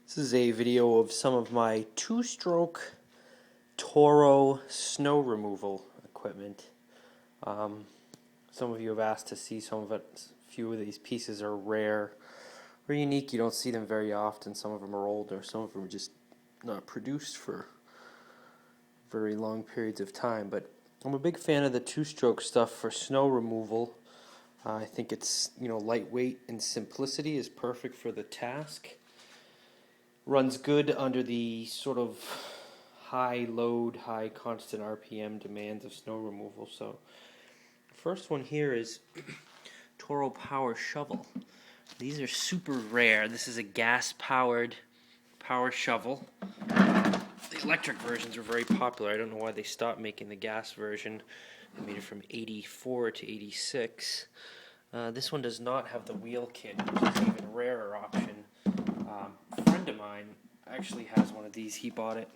This is a video of some of my two-stroke Toro snow removal equipment. Some of you have asked to see some of it. A few of these pieces are rare or unique. You don't see them very often. Some of them are older. Some of them are just not produced for very long periods of time. But I'm a big fan of the two-stroke stuff for snow removal. I think it's, lightweight and simplicity is perfect for the task. Runs good under the sort of high load, high constant RPM demands of snow removal. So the first one here is Toro Power Shovel. These are super rare. This is a gas-powered power shovel. The electric versions are very popular. I don't know why they stopped making the gas version. They made it from 84 to 86. This one does not have the wheel kit, which is an even rarer option. A friend of mine actually has one of these. He bought it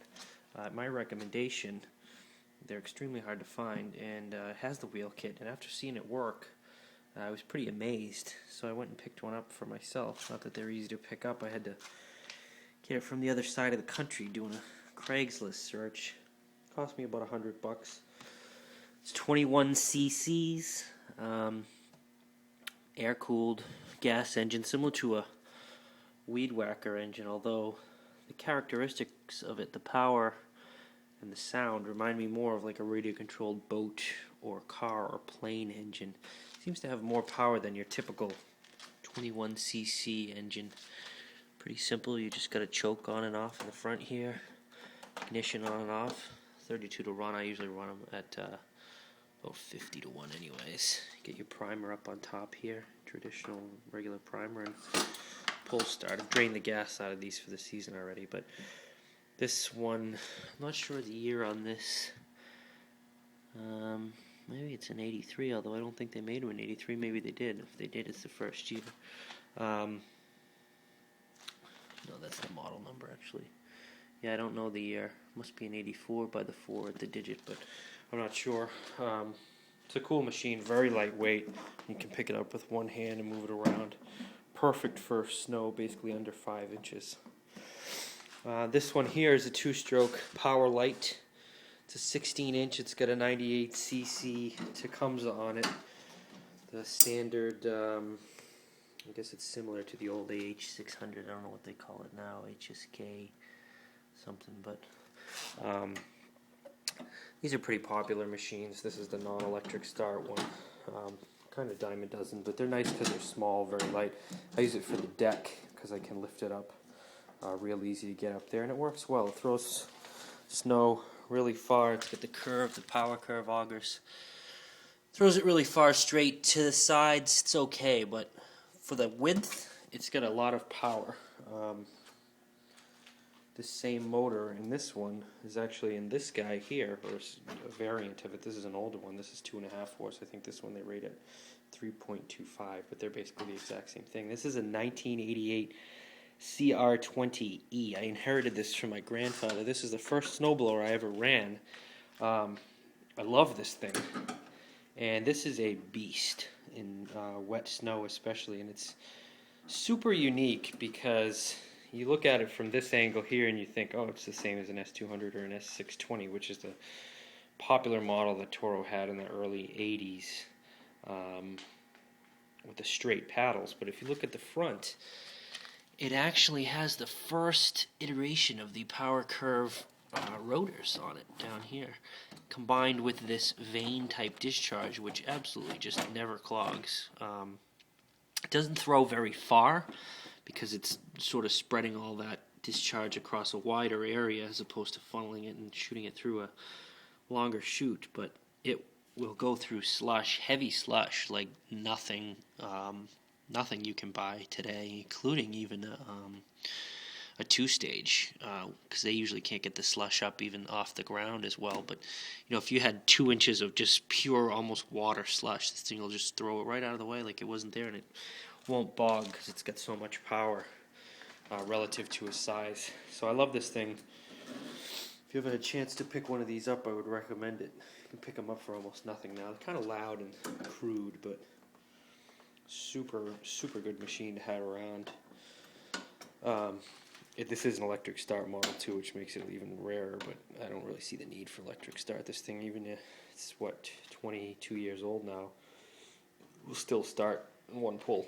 at my recommendation. They're extremely hard to find, and it has the wheel kit. And after seeing it work, I was pretty amazed. So I went and picked one up for myself. Not that they're easy to pick up. I had to get it from the other side of the country doing a Craigslist search. It cost me about $100. It's 21 cc's, air-cooled gas engine, similar to a weed whacker engine, although the characteristics of it, the power and the sound, remind me more of like a radio-controlled boat or car or plane engine. It seems to have more power than your typical 21 cc engine. Pretty simple. You just got a choke on and off in the front here, ignition on and off. 32 to run. I usually run them at about 50 to 1 anyways. Get your primer up on top here, traditional regular primer, and pull start. I've drained the gas out of these for the season already, but this one, I'm not sure the year on this. Maybe it's an 83, although I don't think they made them in 83. Maybe they did. If they did, it's the first year. No, that's the model number actually. Yeah, I don't know the year. Must be an 84 by the 4 at the digit, but I'm not sure. It's a cool machine, very lightweight. You can pick it up with one hand and move it around. Perfect for snow, basically under 5 inches. This one here is a two-stroke Power Light. It's a 16-inch. It's got a 98 cc Tecumseh on it. The standard, I guess it's similar to the old AH600. I don't know what they call it now, HSK something, but these are pretty popular machines. This is the non-electric start one. Kind of dime a dozen, but they're nice because they're small, very light. I use it for the deck because I can lift it up real easy to get up there, and it works well. It throws snow really far. It's got the curve, the power curve augers. Throws it really far straight to the sides. It's okay, but for the width, it's got a lot of power. This same motor in this one is actually in this guy here, or a variant of it. This is an older one. This is 2.5 horse. I think this one they rate at 3.25, but they're basically the exact same thing. This is a 1988 CR20E. I inherited this from my grandfather. This is the first snowblower I ever ran. I love this thing, and this is a beast in wet snow especially, and it's super unique because you look at it from this angle here and you think, oh, it's the same as an S200 or an S620, which is the popular model that Toro had in the early 80s with the straight paddles. But if you look at the front, it actually has the first iteration of the power curve rotors on it down here, combined with this vane type discharge, which absolutely just never clogs. It doesn't throw very far because it's sort of spreading all that discharge across a wider area as opposed to funneling it and shooting it through a longer chute, but it will go through slush, heavy slush, like nothing you can buy today, including even a two-stage, because they usually can't get the slush up even off the ground as well. But if you had 2 inches of just pure, almost water slush, this thing will just throw it right out of the way like it wasn't there, and it won't bog because it's got so much power relative to its size. So I love this thing. If you ever had a chance to pick one of these up, I would recommend it. You can pick them up for almost nothing now. They're kind of loud and crude, but super good machine to have around. This is an electric start model too, which makes it even rarer, but I don't really see the need for electric start. This thing, even if it's, what, 22 years old now, will still start in one pull.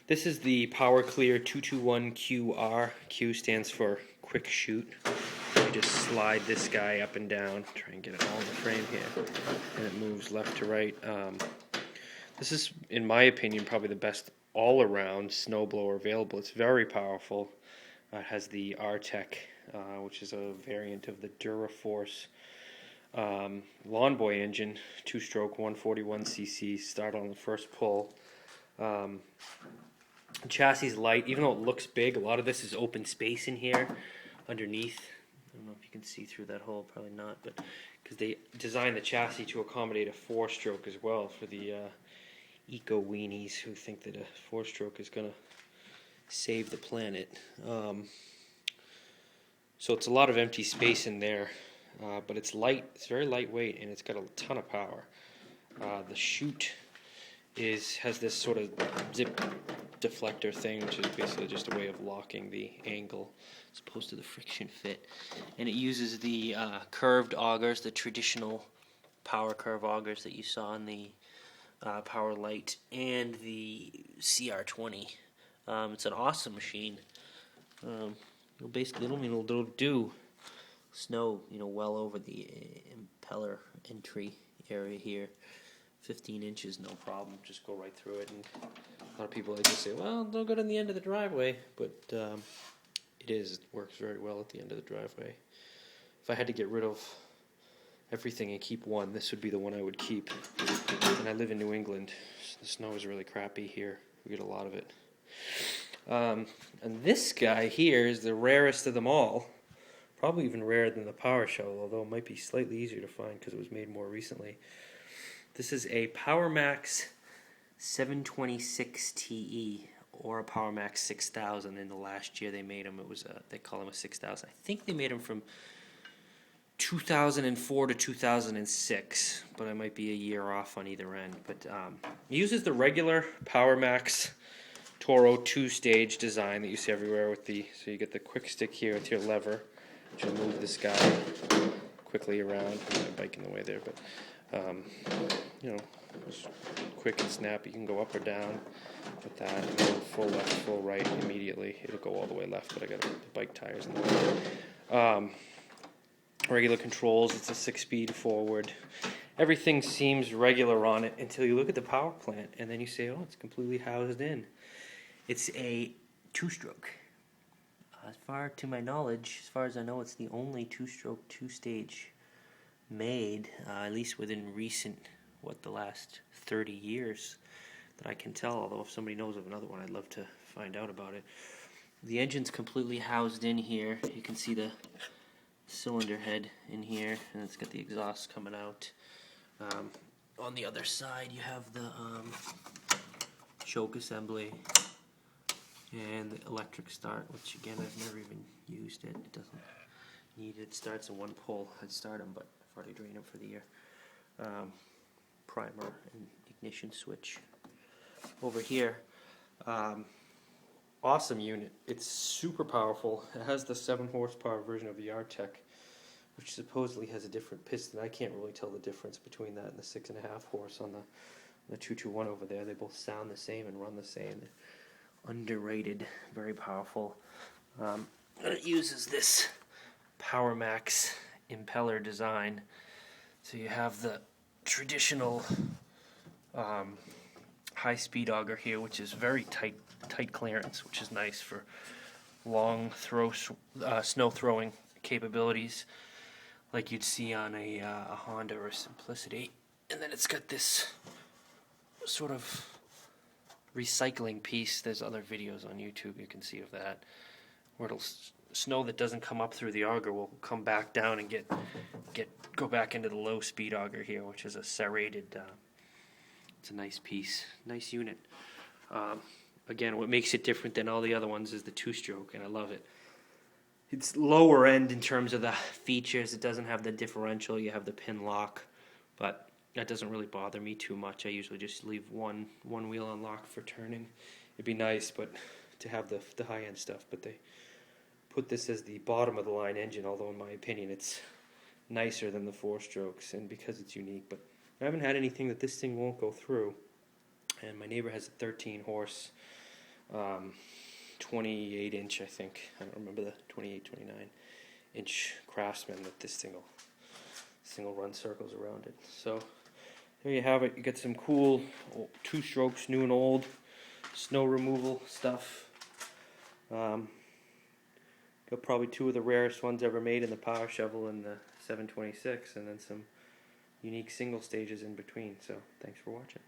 This is the Power Clear 221QR. Q stands for quick shoot. You just slide this guy up and down, try and get it all in the frame here, and it moves left to right. This is, in my opinion, probably the best all-around snowblower available. It's very powerful. It has the R-Tech, which is a variant of the Duraforce Lawn Boy engine, 2-stroke 141cc, start on the first pull. The chassis is light, even though it looks big. A lot of this is open space in here underneath. I don't know if you can see through that hole, probably not, but because they designed the chassis to accommodate a 4-stroke as well for the eco weenies who think that a 4-stroke is going to save the planet. So it's a lot of empty space in there, but it's light. It's very lightweight, and it's got a ton of power. The chute has this sort of zip deflector thing, which is basically just a way of locking the angle as opposed to the friction fit. And it uses the curved augers, the traditional power curve augers that you saw in the Power Light and the CR20. It's an awesome machine. Basically, it'll do snow, well over the impeller entry area here. 15 inches, no problem. Just go right through it. And a lot of people like to say, well, don't go to the end of the driveway, but it works very well at the end of the driveway. If I had to get rid of everything and keep one, this would be the one I would keep. And I live in New England. The snow is really crappy here. We get a lot of it. And this guy here is the rarest of them all. Probably even rarer than the Power Shell, although it might be slightly easier to find because it was made more recently. This is a PowerMax 726TE or a PowerMax 6000. In the last year they made them, they call them a 6000. I think they made them from 2004 to 2006, but I might be a year off on either end. But it uses the regular PowerMax Toro 2-stage design that you see everywhere so you get the quick stick here with your lever, which will move this guy quickly around. There's a bike in the way there, but it's quick and snappy. You can go up or down with that, and go full left, full right immediately. It'll go all the way left, but I got the bike tires in the way. Regular controls. It's a 6-speed forward. Everything seems regular on it until you look at the power plant, and then you say, oh, it's completely housed in. It's a 2-stroke. As far to my knowledge, as far as I know, it's the only 2-stroke, 2-stage made, at least within the last 30 years that I can tell, although if somebody knows of another one, I'd love to find out about it. The engine's completely housed in here. You can see the cylinder head in here, and it's got the exhaust coming out. On the other side, you have the choke assembly and the electric start, which again, I've never even used it. It doesn't need it. It starts in one pull. I'd start them, but I've already drained them for the year. Primer and ignition switch. Over here, awesome unit. It's super powerful. It has the 7-horsepower version of the R-Tech, which supposedly has a different piston. I can't really tell the difference between that and the 6.5 horse on the 221 over there. They both sound the same and run the same. They're underrated, very powerful. It uses this PowerMax impeller design. So you have the traditional high-speed auger here, which is very tight clearance, which is nice for long snow throwing capabilities, like you'd see on a Honda or a Simplicity. And then it's got this sort of recycling piece. There's other videos on YouTube you can see of that, where snow that doesn't come up through the auger will come back down and go back into the low speed auger here, which is a serrated. It's a nice piece, nice unit. Again, what makes it different than all the other ones is the 2-stroke, and I love it. It's lower end in terms of the features. It doesn't have the differential. You have the pin lock, but that doesn't really bother me too much. I usually just leave one wheel unlocked for turning. It'd be nice, but to have the high end stuff, but they put this as the bottom of the line engine. Although in my opinion, it's nicer than the 4-strokes, and because it's unique. But I haven't had anything that this thing won't go through. And my neighbor has a 13 horse, 28 inch, I think. I don't remember the 28, 29 inch Craftsman that this thing will run circles around it. So there you have it. You get some cool 2-strokes, new and old, snow removal stuff. Got probably 2 of the rarest ones ever made in the power shovel and the 726, and then some unique single stages in between. So thanks for watching.